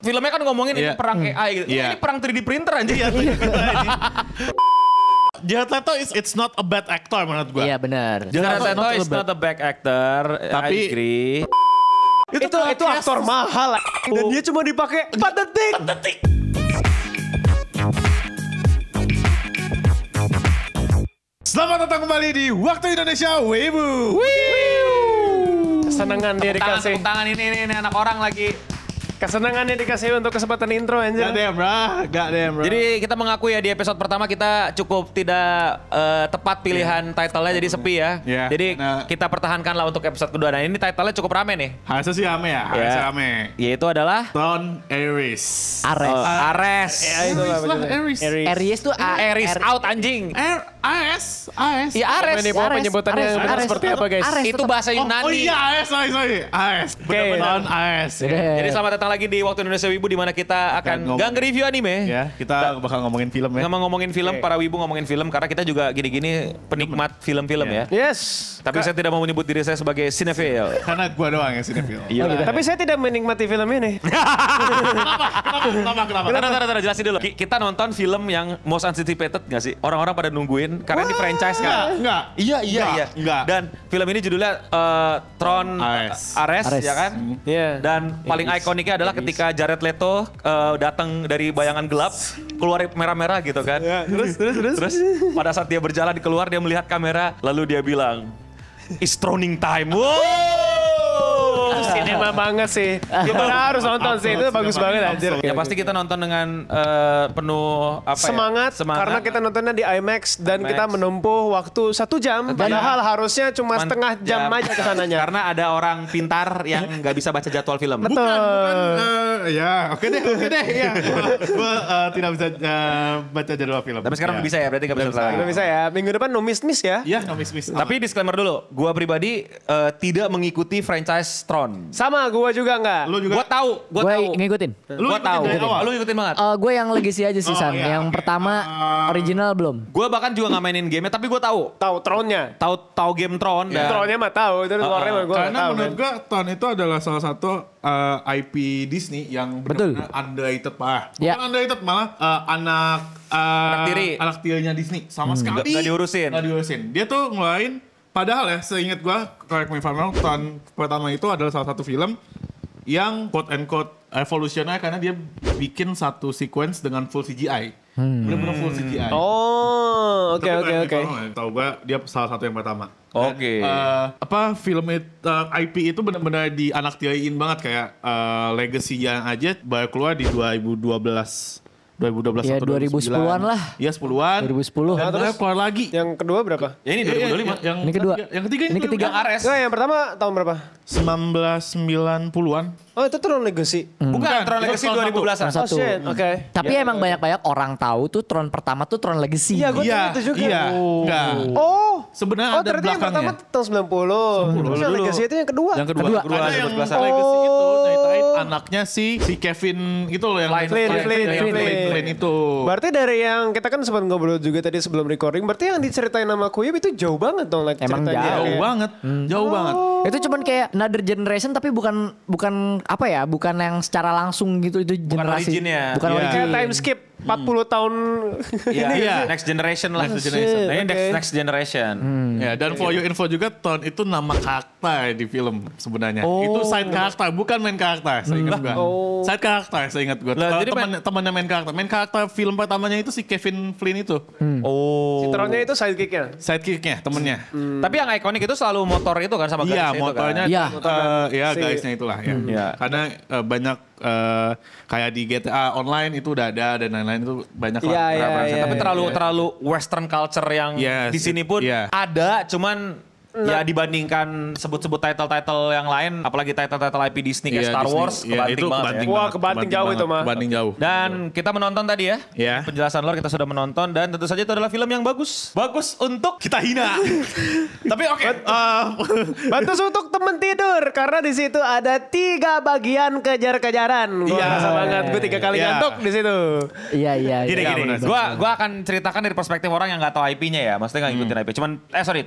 filmnya kan ngomongin ini perang AI gitu. Ini perang 3D printer anjir. Jared Leto it's not a bad actor menurut gue. Iya benar. Jared Leto is not a bad actor. Tapi I agree. Itu aktor mahal dan dia cuma dipakai 4 detik. Selamat datang kembali di Waktu Indonesia Weibo. Kesenangan dia dikasih. Tepuk tangan ini anak orang lagi. Kesenangannya dikasih untuk kesempatan intro anjir. God damn bro. Jadi kita mengakui ya di episode pertama kita cukup tidak tepat pilihan title-nya jadi sepi ya. Yeah. Jadi Nah, kita pertahankan lah untuk episode kedua. Nah ini title-nya cukup rame nih. harusnya sih rame ya, harusnya rame. Yaitu adalah Tron Ares. Ares. Ya itu lah Ares. Aries tuh Ares out anjing. Ares. Ya Ares. Ini penyebutannya Ares, benar Ares. seperti apa guys? Ares. Itu bahasa Yunani. Oh iya Ares, sorry. Ares. Benar-benar Ares. Jadi selamat datang lagi di Waktu Indonesia Wibu di mana kita akan gak nge-review anime. Ya, kita bakal ngomongin film ya. Sama ngomongin film, para wibu ngomongin film karena kita juga gini-gini penikmat film-film ya. Yes. Tapi saya tidak mau menyebut diri saya sebagai cinephile. Karena gua doang yang sinetron. Iya. Tapi saya tidak menikmati film ini. Kenapa? Bentar, jelasin dulu. Kita nonton film yang most anticipated gak sih? Orang-orang pada nungguin karena ini franchise kan? Enggak. Iya. Enggak. Dan film ini judulnya Tron Ares, ya kan? Iya. Dan paling ikoniknya adalah ketika Jared Leto datang dari bayangan gelap, keluar merah-merah gitu kan. Terus pada saat dia berjalan keluar dia melihat kamera lalu dia bilang, "It's Troning time." Wow. Sinema banget sih. Kita harus nonton sih, itu bagus banget anjir. Ya pasti kita nonton dengan penuh Semangat, karena kita nontonnya di IMAX dan kita menempuh waktu 1 jam. Padahal harusnya cuma setengah jam aja kesananya. Karena ada orang pintar yang nggak bisa baca jadwal film. Betul. Ya, oke deh. Ya. Gua tidak bisa baca jadwal film. Tapi sekarang bisa ya, berarti nggak bisa lagi. Udah bisa ya. Minggu depan no miss ya. Iya, no miss. Tapi disclaimer dulu, gua pribadi tidak mengikuti franchise Tron. Sama gua juga enggak. Lu juga Gua tahu. Gue ngikutin. Gua tahu. dari awal? Lu ngikutin banget. Gue yang legacy aja sih San. iya, Yang oke. pertama original belum. Gua bahkan juga nggak mainin game tapi gua tahu. Tahu Tron-nya. Tahu game Tron dan Tron-nya mah tahu, itu luarnya mah gua karena enggak tahu. menurut gua Tron itu adalah salah satu IP Disney yang Betul. benar-benar underrated parah. Ya. Bukan underrated malah anak tirinya Disney sama sekali nggak diurusin. Nggak diurusin. Dia tuh ngeluarin, padahal ya seingat gua, correct me if I'm wrong, Tron pertama itu adalah salah satu film yang quote and quote revolusioner karena dia bikin satu sequence dengan full CGI. Benar-benar full CGI. Oh, oke. Tahu gua dia salah satu yang pertama. Oke. Film IP itu benar-benar dianaktiriin banget kayak legacy-nya aja baru keluar di 2012 Ya, atau 2010-an lah. Iya 10-an. 2010. Dan terus keluar lagi. Yang kedua berapa? Ya ini 2025. Yang Ini kedua. Yang ketiga Ini ketiga. Yang Ares. Enggak, yang pertama tahun berapa? 1990-an. Oh, itu Tron Legacy. Bukan, Tron itu Legacy Tron 2011-an. Tron Oh shit, oke. Tapi emang banyak-banyak orang tahu tuh Tron pertama tuh Tron Legacy. Iya, gue tahu itu juga. Iya. Enggak. Oh, Sebenarnya ada ternyata yang pertama belakangnya. tahun 90. Terus yang dulu. Legacy itu yang kedua. Yang kedua. Ada yang 2011-an. legacy itu nyeritain anaknya si Kevin itu loh yang Flynn itu. Berarti dari yang kita kan sempat ngobrol juga tadi sebelum recording, berarti yang diceritain nama Kuyub itu jauh banget dong like, Emang ceritanya. jauh Jauh banget. Jauh banget. Itu cuman kayak another generation tapi bukan apa ya, bukan yang secara langsung gitu itu generasi. originnya. Bukan Iya. origin. Kayak time skip 40 tahun. Iya, next generation lah. Next generation. Nah, ini Oke. next generation. Ya, dan for your info juga Tron itu nama karakter di film sebenarnya. Oh. Itu side karakter, bukan main karakter. Saya ingat gua. Side karakter, saya ingat gua. Lah, jadi Temannya main karakter. Main karakter film pertamanya itu si Kevin Flynn itu. Oh. Si Tronnya itu sidekicknya. Sidekicknya, temennya. Tapi yang ikonik itu selalu motor itu kan sama Iya, garisnya itu motornya. kan. Iya. Ya, Si- guysnya itulah ya. Iya. Karena banyak kayak di GTA Online itu udah ada dan lain-lain itu banyak lah. Iya, iya, referensi. iya. Tapi terlalu western culture yang Yes, di sini pun iya. ada, cuman ya dibandingkan sebut-sebut title-title yang lain, apalagi title-title IP Disney kayak Iya, Star Disney. Wars, Iya, kebanting itu banget kebanting ya. Wah, kebanting jauh itu mah. Kebanting jauh. Dan kita menonton tadi ya, Iya. penjelasan lore kita sudah menonton dan tentu saja itu adalah film yang bagus. Bagus untuk kita hina. Tapi oke, Bagus untuk temen tidur karena di situ ada 3 bagian kejar-kejaran. Gua Iya. rasa banget gue 3 kali Iya. ngantuk di situ. Iya. gini. benar. Gua akan ceritakan dari perspektif orang yang nggak tahu IP-nya ya, maksudnya nggak ngikutin IP. Cuman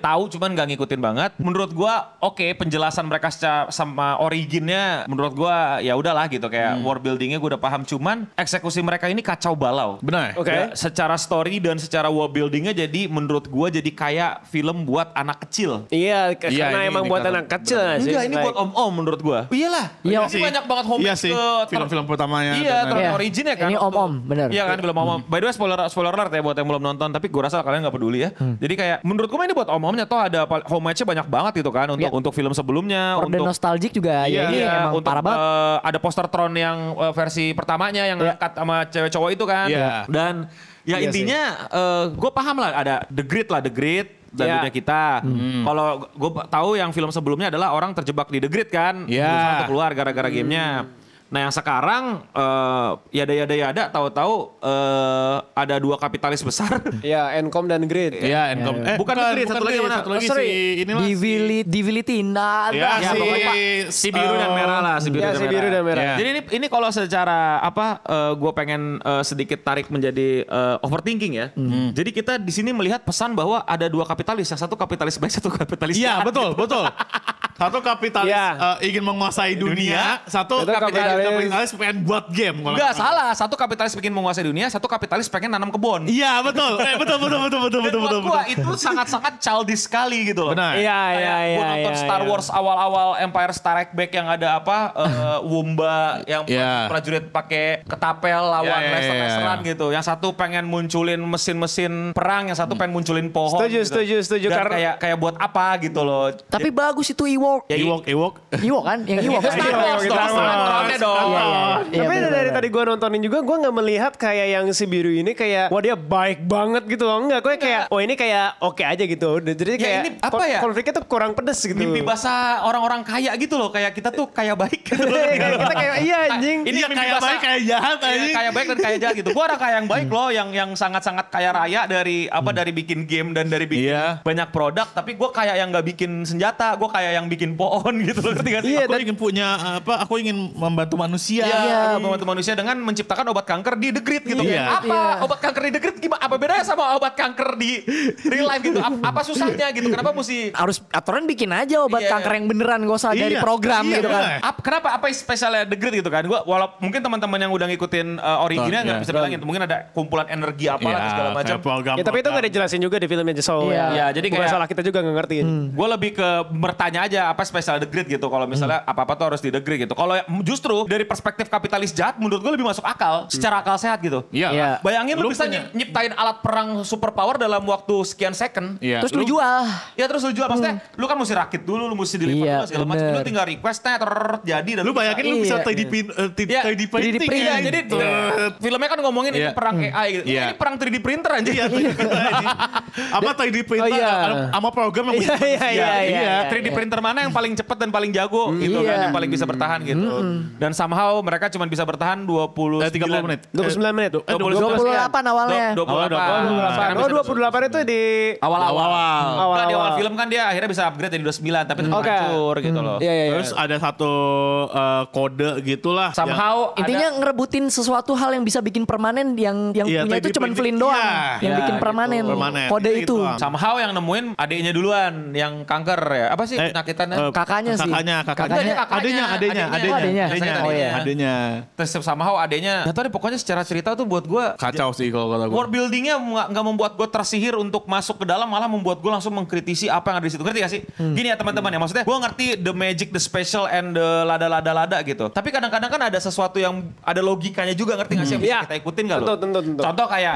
tahu cuman nggak ngikutin nikmatin banget. Menurut gua oke, penjelasan mereka sama originnya menurut gua ya udahlah gitu, kayak world buildingnya gua udah paham, cuman eksekusi mereka ini kacau balau. Benar. Oke. Ya, secara story dan secara world buildingnya jadi menurut gua jadi kayak film buat anak kecil. Iya, karena ini emang buat karena anak kecil nggak sih? Enggak, ini buat om-om menurut gua. Iyalah. Iya Ini banyak banget homage Iya sih, film-film pertamanya. Iya, dan- Iya. originnya kan. Ini om-om, bener. Iya kan, film om-om. By the way, spoiler alert ya buat yang belum nonton, tapi gue rasa kalian nggak peduli ya. Jadi kayak menurut gue ini buat om-omnya, toh ada homage-nya banyak banget gitu kan untuk Iya. untuk film sebelumnya, Kode untuk nostalgic juga ya ini emang untuk, parah banget. ada poster Tron yang versi pertamanya yang angkat sama cewek cowok itu kan. Iya. Dan ya Iya intinya gue paham lah, ada The Grid dan Iya. dunia kita. Kalau gue tahu yang film sebelumnya adalah orang terjebak di The Grid kan, Iya. berusaha untuk keluar gara-gara gamenya. Nah yang sekarang yada tahu-tahu ada dua kapitalis besar. Iya, Encom dan Grid. Iya, Encom. Bukan Grid, satu lagi mana? Satu lagi sorry. si inilah. Divilitina. Ya, Ya, si- pokoknya si biru dan merah lah, si biru, Ya, dan, si merah. biru dan merah. Ya. Jadi ini kalau secara gue pengen sedikit tarik menjadi overthinking ya. Jadi kita di sini melihat pesan bahwa ada dua kapitalis, yang satu kapitalis baik, satu kapitalis Iya, jahat. betul. Satu kapitalis Iya. ingin menguasai dunia, satu Satu kapitalis pengen buat game. kalau Enggak, nggak salah. Satu kapitalis bikin menguasai dunia, satu kapitalis pengen nanam kebun. Iya, betul. Betul. Dan buat gua itu sangat-sangat childish sekali gitu loh. Benar. Iya, Kayak iya, gua iya. nonton Star Wars awal-awal Empire Strikes Back yang ada Wumba yang Iya. prajurit pakai ketapel lawan Iya, iya, laser-laseran iya. gitu. Yang satu pengen munculin mesin-mesin perang, yang satu pengen munculin pohon. Setuju. Dan Karena kayak buat apa gitu loh. Tapi bagus itu Ewok. Ya, Ewok. Ewok kan? Yang Ewok kan? Star Wars dong, Star Wars. Tron-nya dong. Iya, Tapi bener, dari bener. tadi gue nontonin juga, gue nggak melihat kayak yang si biru ini kayak, wah dia baik banget gitu loh. Enggak, gue kayak, oh ini kayak oke aja gitu. Jadi Ya, kayak ini apa ya? konfliknya tuh kurang pedes gitu. Mimpi basah orang-orang kaya gitu loh. Kayak kita tuh kaya baik gitu loh. Kita kayak, iya anjing. Ini Iya, mimpi kayak basah. baik, kayak jahat Iya, anjing. kaya baik dan kaya jahat gitu. Gua orang kaya yang baik loh, yang sangat-sangat kaya raya dari dari bikin game dan dari bikin Iya. banyak produk. Tapi gua kaya yang nggak bikin senjata, gua kaya yang bikin pohon gitu loh. Ngerti gak sih? Iya, Aku ingin punya aku ingin membantu manusia. Iya, membantu manusia dengan menciptakan obat kanker di The Grid gitu. Iya. Apa obat kanker di The Grid gimana? Apa bedanya sama obat kanker di real life gitu? Apa susahnya gitu? Kenapa mesti Harus aturan bikin aja obat Iya. kanker yang beneran, gak usah dari Iya, program iya, gitu kan. bener. kenapa apa spesialnya The Grid gitu kan? Gua mungkin teman-teman yang udah ngikutin originnya nggak Iya. bisa bilang gitu. Mungkin ada kumpulan energi apalah Iya, segala macam. kayak program. Ya tapi itu nggak dijelasin juga di filmnya So Iya. Iya, jadi bukan kayak- salah kita juga nggak ngertiin. Gue lebih ke bertanya aja apa spesial The Grid gitu. Kalau misalnya apa-apa tuh harus di The Grid gitu. Kalau justru dari perspektif kapitalis jahat menurut gue lebih masuk akal. Secara akal sehat gitu. Iya. Iya. Bayangin lu Lu bisa punya- nyiptain alat perang super power dalam waktu sekian second. Iya. Terus lu jual. Ya terus lu jual. Maksudnya lu kan mesti rakit dulu, lu mesti deliver Iya, dulu segala macam. bener. Lu tinggal requestnya jadi. Dan Lu bayangin lu bisa Iya. 3D Iya, 3D printing. Iya, kan? jadi filmnya kan ngomongin ini Iya. perang AI gitu. Iya. Ini perang 3D printer aja. Iya, 3D printer ini. Apa 3D printer Oh, iya. sama program yang Iya, iya, iya. 3D printer mana yang paling cepat dan paling jago gitu Iya. kan, yang paling bisa bertahan gitu. Dan somehow mereka cuma bisa bertahan 29 30 menit. 29 menit. 28 awalnya. 28. Oh 28 itu di Awal-awal. Awal. Enggak, di awal film kan dia akhirnya bisa upgrade jadi 29 tapi tetap Oke. hancur gitu loh. Iya, iya, iya. Terus ada satu kode gitulah. Somehow Intinya ngerebutin sesuatu hal yang bisa bikin permanen yang Iya, punya itu 3D cuman printing. Flynn doang. Iya, yang iya, bikin gitu. permanen. Permanen. Kode Itu itu. doang. somehow yang nemuin adiknya duluan yang kanker ya. Apa sih penyakitannya? Kakaknya sih. Kakaknya. Kakaknya. Adenya. Oh, iya. Adenya. Terus somehow adiknya. Gak tau deh pokoknya secara cerita tuh buat gue Kacau sih kalau kata gue. world buildingnya nggak membuat gue tersihir untuk masuk ke dalam, malah membuat gue langsung mengkritisi apa yang ada di situ. Ngerti gak sih? Gini ya teman-teman ya, maksudnya gue ngerti the magic, the special, and the lada-lada gitu. Tapi kadang-kadang kan ada sesuatu yang ada logikanya juga, ngerti gak sih? Yang bisa Iya. kita ikutin gak lo? Tentu.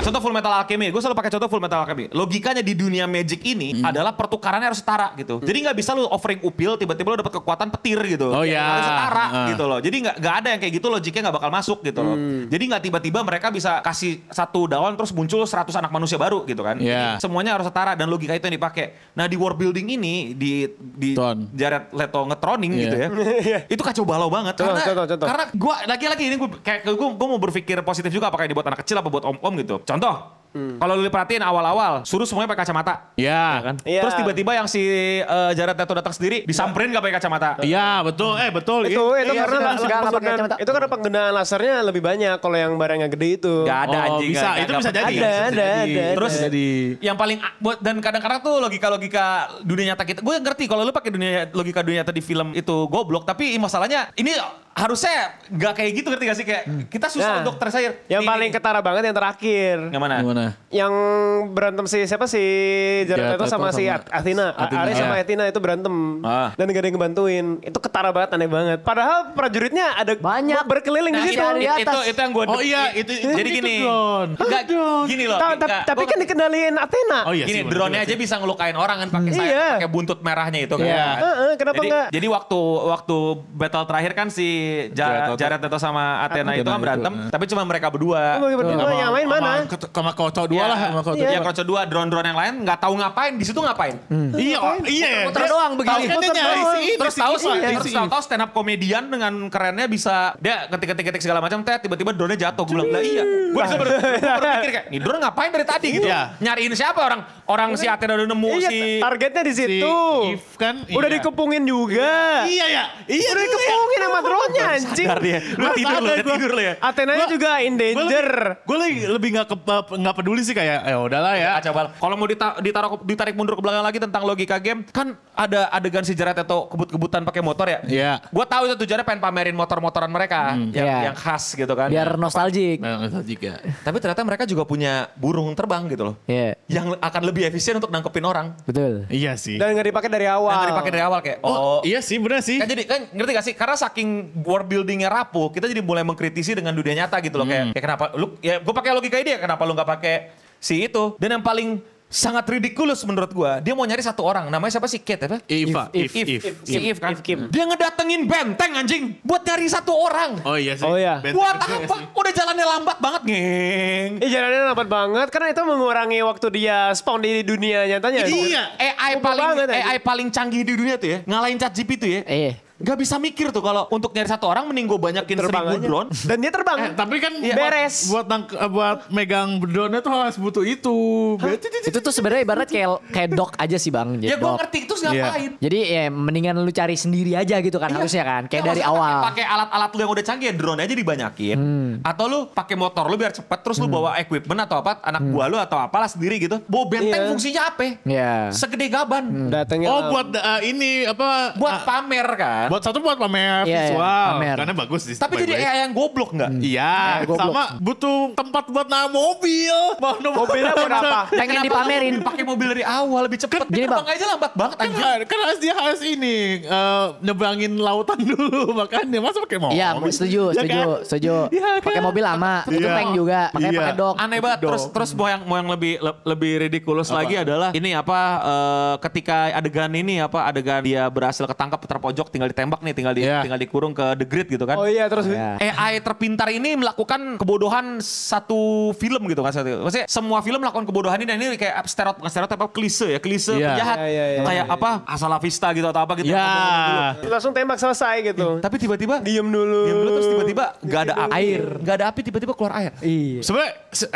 Contoh Full Metal Alchemy. Gue selalu pakai contoh Full Metal Alchemy. Logikanya di dunia magic ini adalah pertukarannya harus setara gitu. Jadi nggak bisa lu offering upil tiba-tiba lu dapat kekuatan petir gitu. Oh, iya. Harus setara gitu loh. Jadi nggak ada yang kayak gitu, logiknya nggak bakal masuk gitu loh. Jadi nggak tiba-tiba mereka bisa kasih satu daun terus muncul 100 anak manusia baru gitu kan. Iya. Jadi semuanya harus setara dan logika itu yang dipakai. Nah di world building ini di Tron. Jared Leto ngetroning Iya. gitu ya. Itu kacau balau banget. Contoh. Karena gue lagi-lagi ini gue mau berpikir positif juga apakah ini buat anak kecil apa buat om-om gitu. Contoh Kalau lu perhatiin awal-awal, suruh semuanya pakai kacamata. Ya Kan? Iya. Terus tiba-tiba yang si Jared Leto datang sendiri, disamperin gak pakai kacamata. Iya betul, betul. Itu Iya, karena segala pakai penggunaan, kacamata. itu karena penggunaan lasernya lebih banyak kalau yang barangnya gede itu. Gak ada anjing. Bisa, nggak itu ada. bisa jadi. Ada. Terus Bisa jadi. yang paling dan kadang-kadang tuh logika dunia nyata kita. Gue ngerti kalau lu pakai logika dunia nyata di film itu goblok, tapi masalahnya ini harusnya nggak kayak gitu, ngerti gak sih? Kayak kita susah untuk tersair. Yang paling ketara banget yang terakhir. Yang mana? Gimana? Yang berantem siapa si Jared Leto sama si Athena. Ares sama Athena itu berantem. Dan gak ada yang ngebantuin. Itu ketara banget, aneh banget. Padahal prajuritnya ada Banyak. berkeliling di situ. di atas. itu yang gue. Oh iya, itu Jadi gini. Enggak, gini loh. Tapi kan dikendaliin Athena. Oh iya Gini, sih, drone-nya aja bisa ngelukain orang kan pakai sayap, Iya. pakai buntut merahnya itu kan. Iya. Kenapa enggak? Jadi waktu battle terakhir kan si Jared Leto sama Athena itu kan berantem, tapi cuma mereka berdua. Yang lain mana? Sama Koco dua lah. Sama Koco Iya, dua. Koco dua, drone-drone yang lain nggak tahu ngapain, di situ ngapain. Iya. Muter doang begini. Terus tahu stand up komedian dengan kerennya bisa dia ketik segala macam, tiba-tiba drone-nya jatuh. Gue bilang, "Lah iya." Gue baru mikir kayak, "Nih drone ngapain dari tadi?" gitu. Iya. Nyariin siapa orang si Athena udah nemu Iya, si targetnya di situ. If kan. Udah dikepungin juga. Iya ya. Iya. Udah dikepungin sama drone-nya anjing. Sadar dia. Lu tidur lu ya. Athenanya juga in danger. Gue lebih nggak peduli sih, kayak ya udahlah ya. Kacau banget. Kalau mau ditarik mundur ke belakang lagi tentang logika game, kan ada adegan si Jared Leto kebut-kebutan pakai motor ya. Iya. Gue tahu itu tujuannya pengen pamerin motor-motoran mereka Iya. yang khas gitu kan. Biar nostalgic. Juga. Tapi ternyata mereka juga punya burung terbang gitu loh. Iya, Yang akan lebih efisien untuk nangkepin orang. betul. Iya sih. Dan nggak dipakai dari awal. Yang dipakai dari awal kayak Iya sih, benar sih. kan jadi kan ngerti gak sih, karena saking world buildingnya rapuh, kita jadi mulai mengkritisi dengan dunia nyata gitu loh. Kayak kenapa lu, ya gue pakai logika ini ya, kenapa lu nggak pakai si itu. Dan yang paling sangat ridiculous menurut gua, dia mau nyari satu orang, namanya siapa sih? Kate apa? Eva. Si Eve kan. Dia ngedatengin benteng anjing buat nyari satu orang. Oh iya sih. Oh iya. Benteng Buat juga apa? sih. Udah jalannya lambat banget, geng. Jalannya lambat banget karena itu mengurangi waktu dia spawn di dunia nyatanya. Iya. AI paling canggih di dunia tuh ya, ngalahin ChatGPT tuh ya. Gak bisa mikir tuh kalau untuk nyari satu orang mending gue banyakin 1000 drone. Dan dia terbang. Tapi kan beres. buat megang drone-nya tuh harus butuh itu. Itu tuh sebenarnya ibarat kayak dock aja sih Bang. Jadi Ya gue dock. ngerti itu ngapain. Jadi ya mendingan lu cari sendiri aja gitu kan harusnya kan. Kayak dari maksudnya awal. Pakai alat-alat lu yang udah canggih, drone aja dibanyakin. Atau lu pakai motor lu biar cepet, terus lu bawa equipment atau apa, anak buah lu atau apalah sendiri gitu. Bawa benteng fungsinya apa? Iya. Segede gaban. Datangnya buat ini apa? Buat pamer kan. Buat pamer Iya, visual. pamer. Karena bagus sih. Tapi jadi AI yang goblok nggak? Iya, goblok. sama butuh tempat buat naik mobil. Mobilnya buat apa? Pengen dipamerin. Pakai mobil dari awal lebih cepet. Gini, Terbang Bang. aja lambat banget anjing. Kan dia harus ini nyebrangin lautan dulu, makanya masa pakai mobil. Iya, setuju. Iya, kan? Pakai mobil lama, itu Iya. tank juga, makanya Iya. pakai dock. Aneh banget. Terus mau yang lebih ridiculous lagi adalah ini ketika adegan dia berhasil ketangkap terpojok, tinggal ditembak nih, tinggal dikurung ke The Grid gitu kan. Oh iya terus Iya. AI terpintar ini melakukan kebodohan satu film gitu kan. Maksudnya semua film melakukan kebodohan ini kayak stereotip klise Iya. penjahat. Iya. Kayak apa? Hasta la vista gitu atau apa gitu. Iya. langsung tembak selesai gitu. Tapi tiba-tiba Diem dulu. terus tiba-tiba gak ada air. Gak ada api, tiba-tiba keluar air. Iya.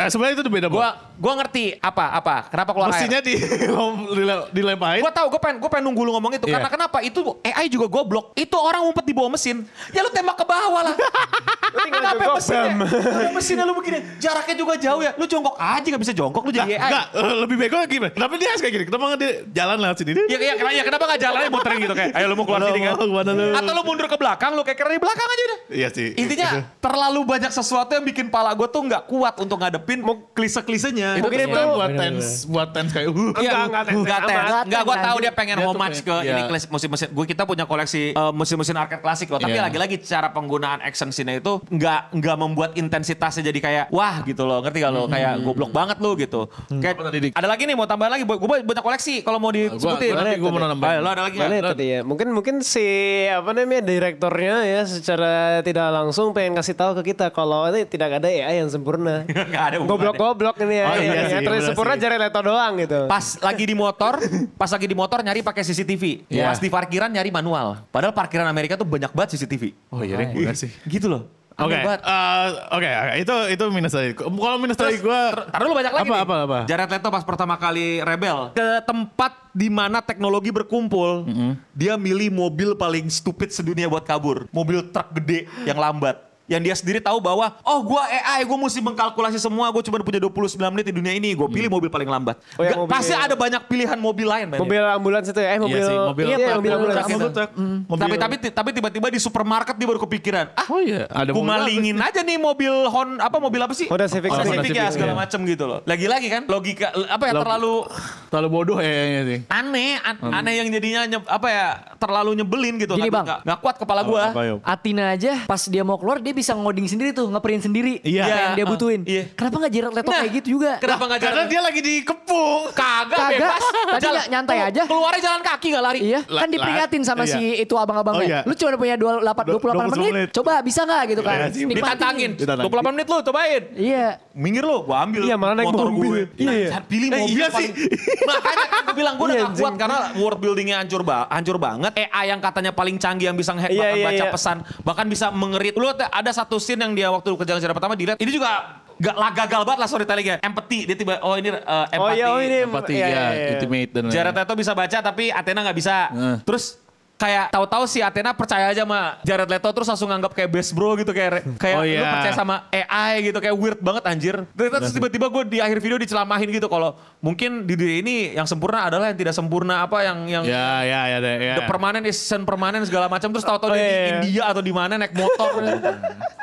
Sebenarnya itu beda, Bang. Gua ngerti apa kenapa keluar Mestinya air. dilemparin. Gue tahu, gue pengen nunggu lu ngomong itu. Iya. Karena kenapa? Itu AI juga goblok. Itu orang ngumpet di bawah mesin. Ya lu tembak ke bawah lah. Kenapa mesinnya lu begini? Jaraknya juga jauh ya. Lu jongkok aja gak bisa jongkok, lu jadi AI. Enggak, lebih bego gimana? Kenapa dia harus kayak gini? Kenapa nggak dia jalan lewat sini? Ya kenapa gak jalannya muterin gitu kayak, ayo lu mau keluar sini kan? Atau lu mundur ke belakang, lu kayak di belakang aja udah. Iya sih. Intinya terlalu banyak sesuatu yang bikin pala gue tuh gak kuat untuk ngadepin klise-klisenya. Itu Mungkin cuma itu- buat tense kayak Enggak, gue tahu dia pengen Dia tuh homage ke pengen- ini iya. klasik mesin-mesin. Kita punya koleksi mesin-mesin arcade klasik loh. Tapi Iya. lagi-lagi cara penggunaan action scene itu nggak membuat intensitasnya jadi kayak wah gitu loh. Ngerti gak lo? Kayak goblok banget lu gitu. Kayak Apa tadi, Dik? ada lagi nih mau tambahan lagi. Gue banyak koleksi kalau mau disebutin. Gue mau nambah. Ayo, lo ada lagi Mana nggak? tadi ya? Mungkin si direktornya ya secara tidak langsung pengen kasih tahu ke kita kalau ini tidak ada AI yang sempurna. Nggak ada hubungannya. Goblok-goblok ini ya. Oh, iya sih, Terus bener sempurna sih. Jared Leto doang gitu. Pas lagi di motor nyari pakai CCTV. Iya. Pas di parkiran nyari manual. Padahal parkiran Amerika tuh banyak banget CCTV. Oh iya, benar sih. Gitu loh. Oke, itu minus dari. Kalau minus dari gue, taruh lu banyak lagi apa? Jared Leto pas pertama kali rebel ke tempat di mana teknologi berkumpul, dia milih mobil paling stupid sedunia buat kabur, mobil truk gede yang lambat. Yang dia sendiri tahu bahwa, gue AI, gue mesti mengkalkulasi semua, gue cuma punya 29 menit di dunia ini, gue pilih mobil paling lambat. Pasti ada banyak pilihan mobil lain. Mobil ambulans itu ya? Mobil ambulans. Tapi tiba-tiba di supermarket dia baru kepikiran, ada gue malingin aja nih mobil apa sih? Honda Civic ya segala macem gitu loh. Lagi-lagi kan logika terlalu bodoh ya sih. Aneh yang jadinya terlalu nyebelin gitu. Gini, Bang. Gak kuat kepala gue. Athena aja pas dia mau keluar dia bisa ngoding sendiri tuh, nge-print sendiri apa yang dia butuhin. Kenapa gak Jared Leto kayak gitu juga? Kenapa gak Karena dia lagi dikepung. Kagak bebas. Tadi nyantai aja. Keluarnya jalan kaki gak lari. Iya, kan diperingatin sama si itu abang-abangnya. Lu cuma punya 28 menit. Coba bisa gak gitu kan? Ditantangin. 28 menit lu cobain. Iya. Minggir lu, gua ambil. Iya, malah naik motor mobil. gue. Iya. Pilih mobil paling. Makanya kan gue bilang gue udah gak kuat karena world buildingnya hancur banget. AI yang katanya paling canggih yang bisa ngehack bahkan baca pesan, bahkan bisa mengerit. Lu ada satu scene yang dia waktu kejadian pertama dilihat, ini juga gagal banget lah storytellingnya. Empathy, dia tiba ini empathy. Intimate dan Jared Leto bisa baca tapi Athena nggak bisa. Terus kayak tahu-tahu si Athena percaya aja sama Jared Leto terus langsung nganggap kayak best bro gitu kayak lu percaya sama AI gitu kayak weird banget anjir. Terus tiba-tiba gue di akhir video dicelamahin gitu kalau mungkin di diri ini yang sempurna adalah yang tidak sempurna yang the permanent is permanent segala macam terus tahu-tahu dia di India atau di mana naik motor.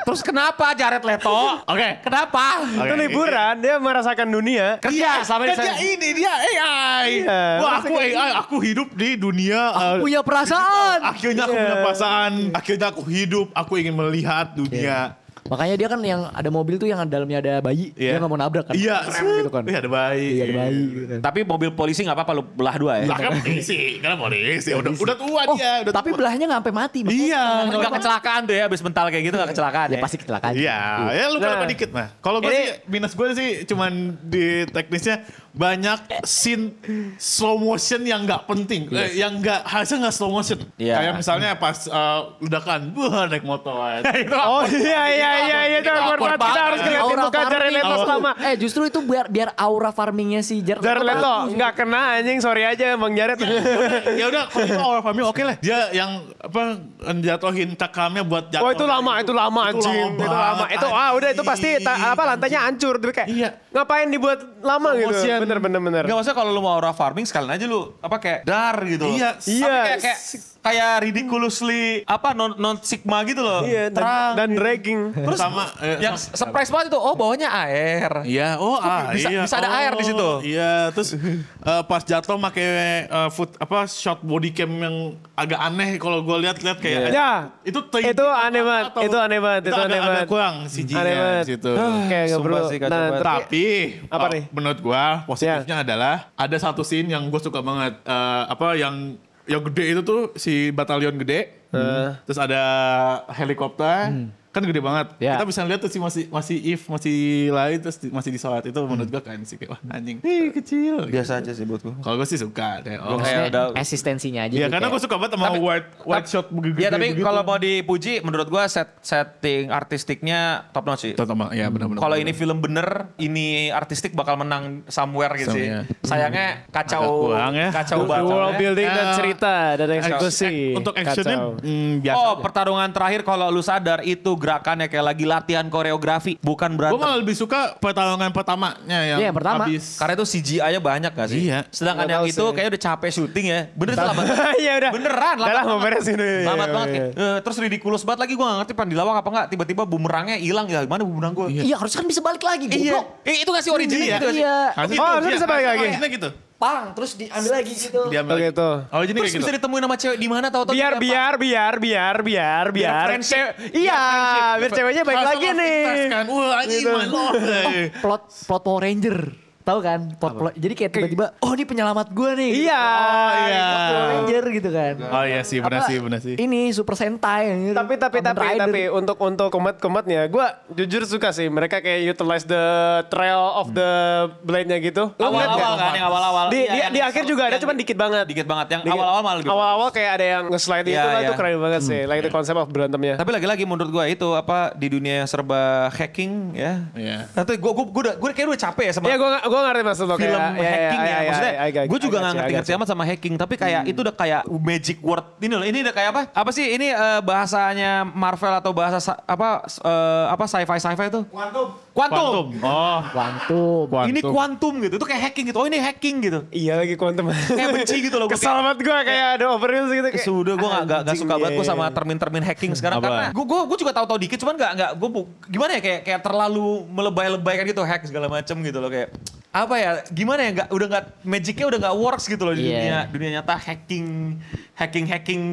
Terus kenapa Jared Leto? Kenapa? Itu liburan, dia merasakan dunia. Kerja sama dia AI. Wah, aku AI, aku hidup di dunia. Aku punya perasaan. Akhirnya aku punya perasaan. Akhirnya aku hidup. Aku ingin melihat dunia. Makanya dia kan yang ada mobil tuh yang dalamnya ada bayi. Dia gak mau nabrak kan. Iya. Gitu kan. Iya ada bayi. Iya ada bayi. Gitu kan. Tapi mobil polisi gak apa-apa lu belah dua ya. Lah kan polisi. Karena polisi. Udah tua dia. Tapi belahnya gak sampai mati. Iya. Gak kecelakaan tuh ya. Abis mental kayak gitu gak kecelakaan ya. Pasti kecelakaan. Iya. Ya lu kenapa dikit mah. Kalau gue sih minus gue sih cuman di teknisnya banyak scene slow motion yang gak penting. Yang gak harusnya gak slow motion. Kayak misalnya pas ledakan. Naik motor. Iya itu korban kita harus ngeliatin muka Jared Leto selama. Justru itu biar aura farmingnya si Jared Leto nggak kena anjing, sorry aja Bang Jared. Ya udah kalau itu aura farming oke lah. Dia yang jatuhin cakamnya buat jatuh. Oh itu lama anjing. Itu lama. Itu udah itu pasti lantainya hancur tapi kayak ngapain dibuat lama gitu. Bener. Gak maksudnya kalau lu mau aura farming sekalian aja lu kayak dar gitu. Iya. Kayak ridiculously non sigma gitu loh. Iya, dan dragging. Terus sama yang surprise banget itu bawahnya air. Iya, bisa ada air di situ. Iya, terus pas jatuh pakai shot body cam yang agak aneh kalau gue lihat kayak itu aneh banget. Itu aneh banget. Agak kurang CG-nya di situ. Kayak enggak perlu. Tapi apa nih? Menurut gue positifnya adalah ada satu scene yang gue suka banget yang gede itu tuh si batalion gede, terus ada helikopter, kan gede banget. Kita bisa lihat tuh si masih lain terus masih di pesawat itu menurut gue keren sih kayak anjing. Kecil. Biasa aja sih buat gue. Kalau gue sih suka kayak ada eksistensinya aja. Iya karena gue suka banget sama wide shot gede. Iya tapi kalau mau dipuji menurut gue setting artistiknya top notch sih. Iya benar-benar. Kalau ini film bener, ini artistik bakal menang somewhere gitu sih. Sayangnya kacau banget. World building dan cerita dan eksekusi. Untuk actionnya biasa. Pertarungan terakhir kalau lu sadar itu gerakannya kayak lagi latihan koreografi, bukan berantem. Gue malah lebih suka pertarungan pertamanya yang pertama. habis. Karena itu CGI-nya banyak gak sih? Iya. Sedangkan yang itu kayaknya udah capek syuting ya. Bener itu lambat. Iya udah. Beneran lambat. Udah lah mau beresin. Lambat banget. Terus ridiculous banget lagi gue gak ngerti pan dilawang apa enggak. Tiba-tiba bumerangnya hilang ya. Mana bumerang gue? Iya harusnya kan bisa balik lagi. Goblok. Itu gak sih originnya gitu? Iya. Harusnya bisa balik lagi. Gitu. Pang, terus diambil lagi gitu. Diambil gitu. Oh, jadi terus bisa ditemuin sama cewek di mana tahu-tahu. Biar biar ceweknya baik lagi nih. Wah, anjing my love. Plot Power Ranger. Tahu kan? Jadi kayak tiba-tiba, oh ini penyelamat gue nih. Iya. Oh iya. Ranger gitu kan. Oh iya sih, benar sih. Ini Super Sentai. Gitu. Tapi untuk combat-combatnya, gue jujur suka sih. Mereka kayak utilize the trail of the blade-nya gitu. Awal-awal kan, yang awal-awal. Di akhir juga ada, cuman dikit banget. Dikit banget, yang awal-awal malah lebih. Awal-awal kayak ada yang nge-slide itu lah, itu keren banget sih. Like the concept of berantemnya. Tapi lagi-lagi menurut gue itu apa di dunia yang serba hacking ya. Iya. Nanti gue kayak udah capek ya sama. Iya, gue ngerti maksud lo film hacking ya. Maksudnya gue juga gak ngerti amat sama hacking. Tapi kayak itu udah kayak magic word. Ini udah kayak apa? Apa sih ini bahasanya Marvel atau bahasa apa sci-fi itu? Quantum. Oh. Quantum. Ini quantum gitu. Itu kayak hacking gitu. Oh ini hacking gitu. Iya lagi quantum. Kayak benci gitu loh. Kesal banget gue kayak ada overuse gitu. Sudah gue gak suka banget gue sama termin-termin hacking sekarang. Karena gue juga tahu dikit. Cuman gue gimana ya kayak terlalu melebay-lebaykan gitu hack segala macem gitu loh kayak. Apa ya gimana ya magicnya udah gak works gitu loh di dunia nyata hacking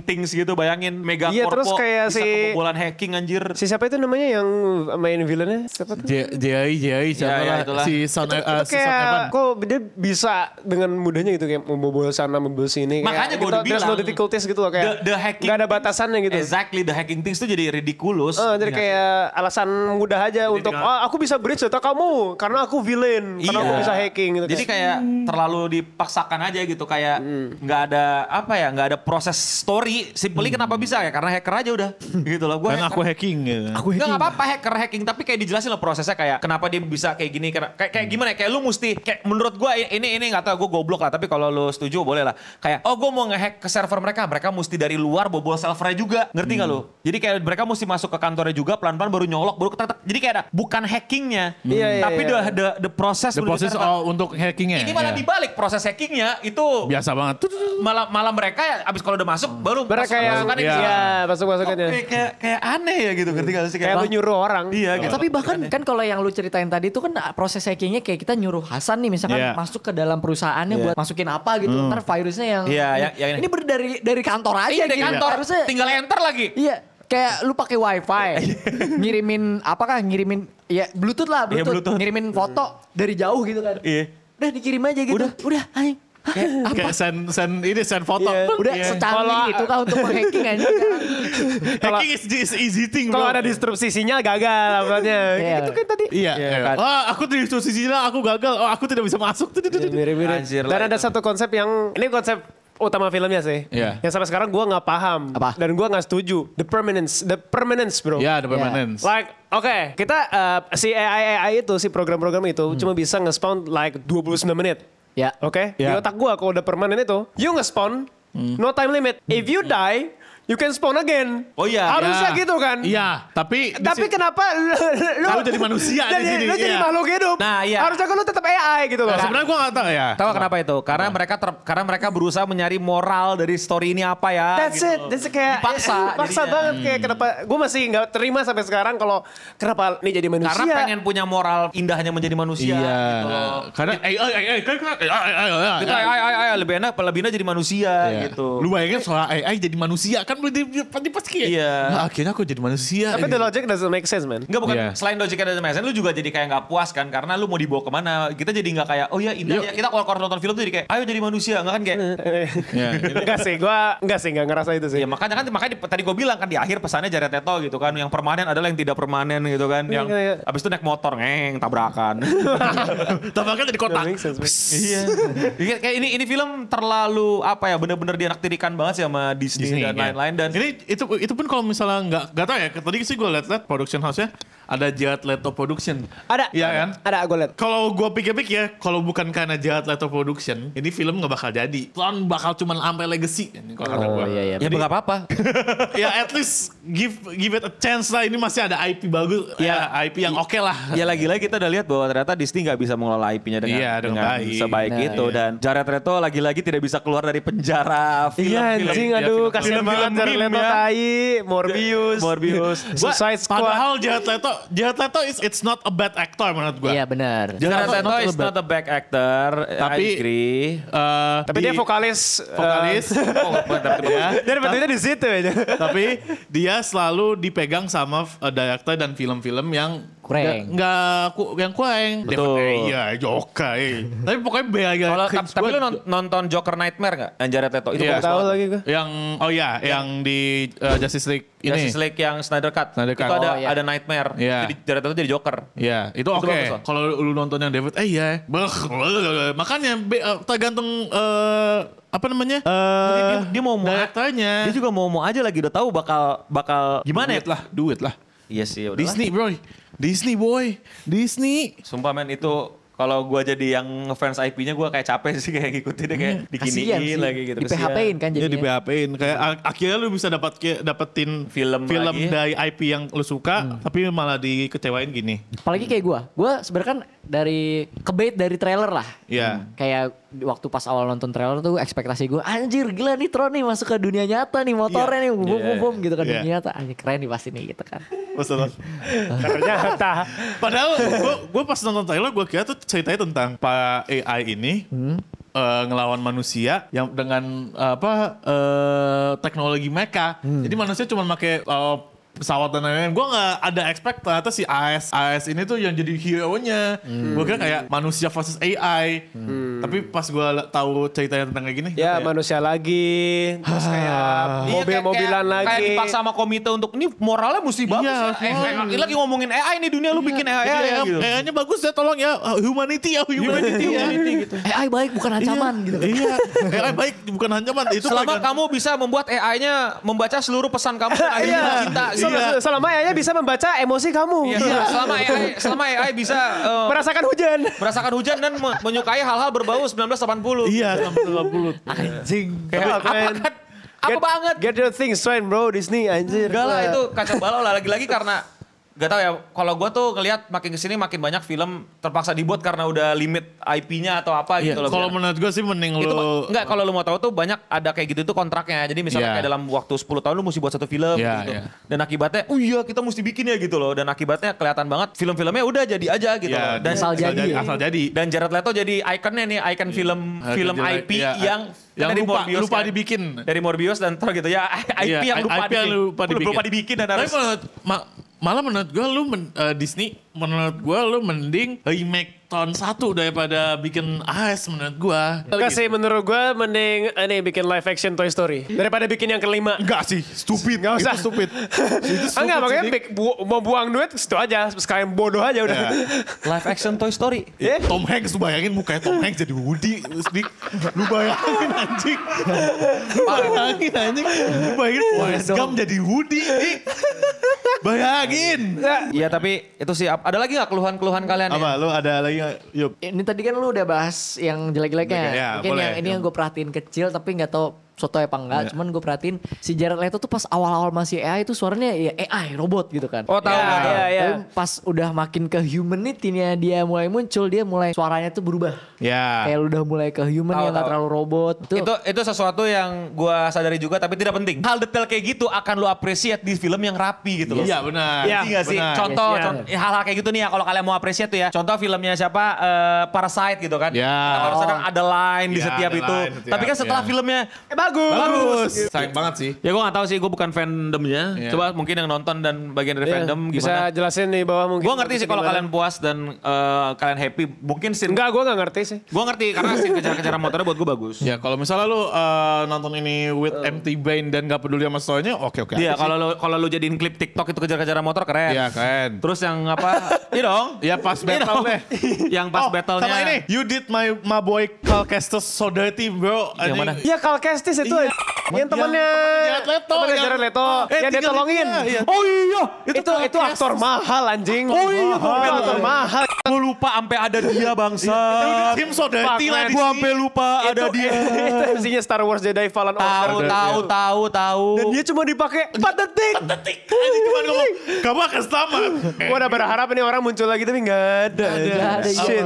things gitu bayangin Megacorp terus kayak bisa kebobolan hacking anjir. Si siapa itu namanya yang main villainnya siapa tuh? JI siapa lah si Son Evan. Kayak kok dia bisa dengan mudahnya gitu kayak membobol sana membobol sini. Makanya gue udah bilang there's no difficulties gitu loh kayak the hacking, gak ada batasannya gitu. Exactly, the hacking things tuh jadi ridiculous. Jadi kayak alasan mudah aja jadi untuk aku bisa bridge data kamu karena aku villain, karena aku bisa hacking gitu. Jadi kayak terlalu dipaksakan aja gitu kayak nggak ada proses story. Simply kenapa bisa ya karena hacker aja udah gitu loh. Karena aku hacking gitu. Nggak apa-apa hacker hacking tapi kayak dijelasin loh prosesnya kayak kenapa dia bisa kayak gini kayak gimana kayak lu mesti kayak menurut gue ini nggak tahu gue goblok lah tapi kalau lu setuju boleh lah kayak gue mau ngehack ke server mereka mesti dari luar bobol servernya juga ngerti nggak lu? Jadi kayak mereka mesti masuk ke kantornya juga pelan-pelan baru nyolok baru ketak jadi kayak ada bukan hackingnya tapi the process untuk hackingnya. Ini malah dibalik proses hackingnya itu biasa banget. Malah mereka ya abis kalau udah masuk baru masuk-masukannya. Kayak aneh ya gitu ngerti gak sih? Kayak lu nyuruh orang. Iya gitu. Tapi bahkan kan kalau yang lu ceritain tadi itu kan proses hackingnya kayak kita nyuruh Hasan nih misalkan masuk ke dalam perusahaannya buat masukin apa gitu. Ntar virusnya yang ini dari kantor aja dari gitu. Kantor. Tinggal enter lagi. Iya. Kayak lu pakai wifi, ngirimin Bluetooth lah, Bluetooth. Ngirimin foto dari jauh gitu kan. Iya. Udah dikirim aja gitu. Udah anjing. Kayak send foto. Udah secanggih itu kan untuk hacking aja. Hacking is easy thing. Kalau ada disrupsi sinyal gagal apanya. Itu kan tadi. Iya. Aku disrupsi sinyal aku gagal. Aku tidak bisa masuk. Mirip-mirip. Dan ada satu konsep yang ini konsep utama filmnya sih. Yang sampai sekarang gue nggak paham. Apa? Dan gue nggak setuju. The permanence bro. The permanence. Like kita si AI itu si program-program itu cuma bisa nge-spawn like 29 menit. Ya. Di otak gue kalau udah permanen itu, you nge-spawn, no time limit. If you die, you can spawn again. Oh iya. Harusnya gitu kan. Iya, tapi kenapa lu jadi manusia di sini. Lu jadi makhluk hidup. Nah, iya. Harusnya kan lu tetap AI gitu loh. Sebenarnya gue gak tahu ya. Tahu kenapa itu? Karena mereka berusaha mencari moral dari story ini apa ya. That's it. Kayak paksa banget kayak kenapa gue masih nggak terima sampai sekarang kalau kenapa ini jadi manusia. Karena pengen punya moral indahnya menjadi manusia. Iya. Gitu. Karena AI lebih enak jadi manusia gitu. Lu bayangin soal AI jadi manusia kan pasti kayak. Iya. Nah, akhirnya aku jadi manusia. Tapi the logic doesn't make sense man. Enggak bukan selain logiknya doesn't make sense, lu juga jadi kayak nggak puas kan karena lu mau dibawa kemana. Kita jadi nggak kayak oh ya indah ya. Kita kalau nonton film tuh jadi kayak ayo jadi manusia nggak kan kayak. Enggak sih, nggak ngerasa itu sih. Ya makanya tadi gue bilang kan di akhir pesannya Jared Leto gitu kan, yang permanen adalah yang tidak permanen gitu kan, yang abis itu naik motor tabrakan. Tabrakan jadi kotak. Iya. Kayak ini film terlalu bener-bener dianaktirikan banget sih sama Disney dan lain-lain dan ini itu pun kalau misalnya nggak tahu ya, tadi sih gue liat production house-nya ada Jared Leto Production. Ada. Iya kan? Ada, gue liat. Kalau gue pikir-pikir ya, kalau bukan karena Jared Leto Production, ini film nggak bakal jadi. Plan bakal cuma sampai legacy. Ini kalau kata gue. Iya. Ya nggak apa-apa. Ya at least give it a chance lah. Ini masih ada IP bagus. Ya IP yang oke lah. Ya lagi-lagi kita udah lihat bahwa ternyata Disney nggak bisa mengelola IP-nya dengan sebaik itu. Dan Jared Leto lagi-lagi tidak bisa keluar dari penjara film. Iya anjing, aduh kasihan banget Jared Leto tai. Morbius. Suicide Squad. Padahal Jared Leto it's not a bad actor menurut gue. Iya benar. Jared Leto is not a bad actor. Tapi, I agree. Tapi dia vokalis. Dia betulnya di situ aja. Tapi dia selalu dipegang sama director dan film-film yang kurang. Yang kurang. Betul. Iya, Joker. Tapi pokoknya B aja. Tapi lu nonton Joker Nightmare gak? Yang Jared Leto. Itu Gak tahu lagi gue. Yang di Justice League ini. Justice League yang Snyder Cut. Itu ada Nightmare. Jadi Jared Leto jadi Joker. Iya, itu oke. Kalau lu nonton yang David, iya. Makanya tergantung apa namanya? Dia mau directornya. Dia juga mau aja lagi udah tahu bakal gimana ya? Duit lah. Iya sih. Disney bro. Disney. Sumpah men itu kalau gue jadi yang ngefans IP-nya gue kayak capek sih kayak ngikutinnya kayak dikiniin lagi gitu. Di PHP-in kan jadinya. Iya di PHP-in. Kayak akhirnya lu bisa dapetin film dari IP yang lu suka tapi malah dikecewain gini. Apalagi kayak gue sebenarnya kan dari kebait dari trailer lah. Iya. Kayak waktu pas awal nonton trailer tuh ekspektasi gue anjir gila nih Tron nih masuk ke dunia nyata nih motornya nih bum gitu kan dunia nyata. Anjir keren nih pasti nih gitu kan. Ternyata. Padahal gue pas nonton trailer gue kira tuh ceritanya tentang Pak AI ini ngelawan manusia yang dengan teknologi mecha. Jadi manusia cuma pakai pesawat dan lain-lain. Gue gak ada expect ternyata si AS ini tuh yang jadi hero-nya. Gue kira kayak manusia versus AI. Tapi pas gue tahu ceritanya tentang kayak gini. Ya manusia lagi. Terus kayak mobil-mobilan lagi. Kayak dipaksa sama komite untuk ini moralnya mesti bagus ya. Ini lagi ngomongin AI nih dunia lu bikin AI gitu. AI-nya bagus ya tolong ya. Humanity gitu. AI baik bukan ancaman gitu. Iya. AI baik bukan ancaman. Selama kamu bisa membuat AI-nya membaca seluruh pesan kamu dan akhirnya cinta. Selama AI bisa membaca emosi kamu. Iya, selama AI bisa merasakan hujan dan menyukai hal-hal berbau 1980. Iya, 1980. Anjing. Apa banget? Get your things straight bro, Disney anjir. Enggak lah itu kacau balau lah lagi-lagi karena gak tau ya, kalau gue tuh ngeliat makin kesini makin banyak film terpaksa dibuat karena udah limit IP-nya atau apa gitu loh. Kalau menurut gue sih mending lu... Enggak, kalau lu mau tahu tuh banyak ada kayak gitu tuh kontraknya. Jadi misalnya kayak dalam waktu 10 tahun lu mesti buat satu film gitu. Dan akibatnya, kita mesti bikin ya gitu loh. Dan akibatnya kelihatan banget film-filmnya udah jadi aja gitu loh. Dan asal jadi. Dan Jared Leto jadi ikonnya nih, ikon film IP yang lupa dibikin. Dari Morbius dan Thor gitu ya. IP yang lupa dibikin dan harus... Malah menurut gue Disney menurut gue lu mending remake tahun 1 daripada bikin AS menurut gue. Enggak sih menurut gue mending bikin live action Toy Story daripada bikin yang kelima. Enggak sih, stupid. Enggak usah. Itu stupid. Enggak makanya mau buang duit situ aja sekalian bodoh aja udah. Live action Toy Story. Tom Hanks lu bayangin mukanya Tom Hanks jadi Woody. Lu bayangin anjing. Lu bayangin Forrest Gump jadi Woody. Bayangin. Iya tapi itu sih ada lagi gak keluhan-keluhan kalian? Apa lu ada lagi gak? Yup. Ini tadi kan lu udah bahas yang jelek-jeleknya. Mungkin yang ini yang gue perhatiin kecil tapi gak tahu soto apa enggak. Cuman gue perhatiin si Jared Leto tuh pas awal-awal masih AI itu suaranya ya AI, robot gitu kan. Oh tahu. Tapi pas udah makin ke humanity-nya dia mulai muncul, dia mulai suaranya tuh berubah. Kayak udah mulai ke human yang gak terlalu robot. Itu sesuatu yang gue sadari juga tapi tidak penting. Hal detail kayak gitu akan lu appreciate di film yang rapi gitu loh. Iya benar. Iya sih. Contoh hal-hal kayak gitu nih ya kalau kalian mau appreciate tuh ya. Contoh filmnya siapa Parasite gitu kan. Kalau sedang ada line di setiap itu. Tapi kan setelah filmnya bagus. Sayang banget sih. Ya gue gak tahu sih, gue bukan fandomnya. Coba mungkin yang nonton dan bagian dari fandom bisa gimana. jelasin nih bawah mungkin. Gue ngerti sih kalau kalian puas dan kalian happy. Mungkin scene. Enggak, gue gak ngerti sih. Gue ngerti karena scene kejar-kejaran motornya buat gue bagus. Ya kalau misalnya lu nonton ini with empty brain dan gak peduli sama story-nya oke. Iya kalau lu jadiin klip TikTok itu kejar-kejaran motor keren. Iya keren. Terus yang apa? Iya dong. Iya pas battle deh. Yang pas battle-nya. Sama ini. You did my boy Cal Kestis so dirty bro. Yang mana? Iya Cal Kestis itu. Yang temannya Jared Leto yang dia tolongin. Oh iya, itu aktor mahal anjing. Oh iya, aktor mahal. Gue lupa sampai ada dia bangsa. Tim so dirty lah. Gue sampai lupa ada dia. Itu MC-nya Star Wars Jedi Fallen Order. Tahu. Dan dia cuma dipakai 4 detik. Anjing cuma ngomong, kamu akan selamat. Gue udah berharap ini orang muncul lagi tapi nggak ada. Shit,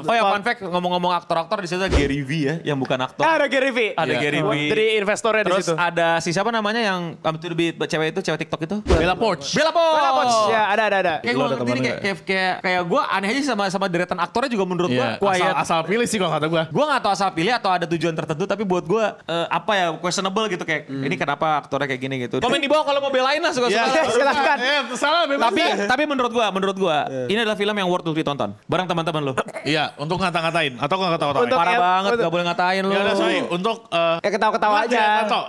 oh ya fun fact ngomong-ngomong aktor-aktor di situ ada Gary V ya, yang bukan aktor. Ada Gary V. Ada Gary V. Dari investornya di Terus situ. ada si siapa namanya yang to the beat cewek TikTok itu? Bella Poarch. Bella Poarch. Ya ada. Kayak gue ngerti nih kayak gue aneh aja sama deretan aktornya juga menurut gue quiet. Asal pilih sih kalau kata gue. Gue gak tahu asal pilih atau ada tujuan tertentu, tapi buat gue apa ya questionable gitu kayak ini kenapa aktornya kayak gini gitu. Komen di bawah kalau mau belain lah suka-suka. Silakan. Salah bebas. Tapi menurut gue ini adalah film yang worth to ditonton. Bareng teman-teman lo. Iya, untuk ngata-ngatain atau nggak ngata-ngatain. Parah banget, gak boleh ngatain lo. Ya udah sorry, untuk ketawa-ketawa aja.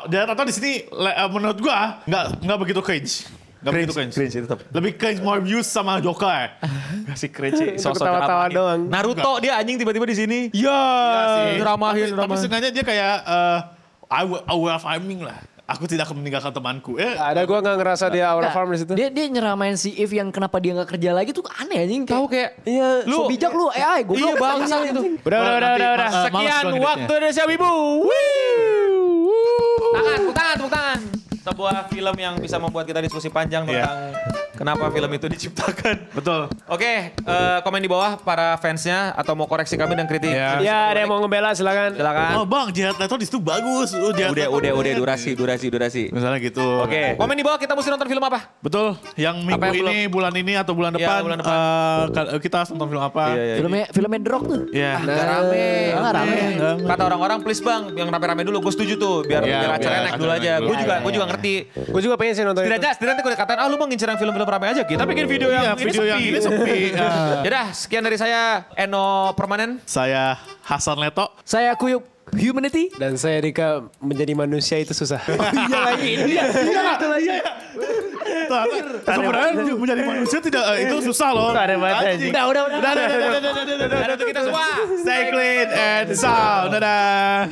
Jared Leto di sini menurut gua nggak begitu cringe. Nggak begitu cringe itu tetap. Lebih cringe Morbius sama Joker. Kasih cringe sosok ketawa-tawa doang. Naruto dia anjing tiba-tiba di sini. Iya sih. Dramahin. Tapi sebenarnya dia kayak I will farming lah. Aku tidak akan meninggalkan temanku. Ada gue gak ngerasa dia our farm di situ. Dia nyeramain si If yang kenapa dia gak kerja lagi tuh aneh anjing. Tahu kayak iya, so bijak lu AI gue. Iya bangsat itu. Udah. Sekian waktu Indonesia Wibu. Tepuk tangan. Sebuah film yang bisa membuat kita diskusi panjang tentang kenapa film itu diciptakan. Betul. Oke, komen di bawah para fansnya atau mau koreksi kami dan kritik. Ya, ada yang mau ngebela silakan. Oh bang, Jared Leto di situ bagus. Udah durasi. Misalnya gitu. Oke, komen di bawah kita mesti nonton film apa? Betul. Yang minggu ini, bulan ini atau bulan depan, kita harus nonton film apa? Filmnya The Rock tuh. Iya. Rame. Kata orang-orang please bang, yang rame-rame dulu. Gue setuju tuh, biar acaranya naik dulu aja. Gue juga ngerti. Gue juga pengen sih nonton itu. Setidaknya gue katain, lu bang ngincer yang film-film rame aja. Kita bikin video yang ini sepi. Yaudah, sekian dari saya Eno Permanen. Saya Hasan Leto. Saya Kuyup Humanity. Dan saya Dika, menjadi manusia itu susah. Iya lagi. Sebenarnya menjadi manusia tidak itu susah loh. Ada banget. Udah. Udah, kita semua. Stay clean and sound. Dadah.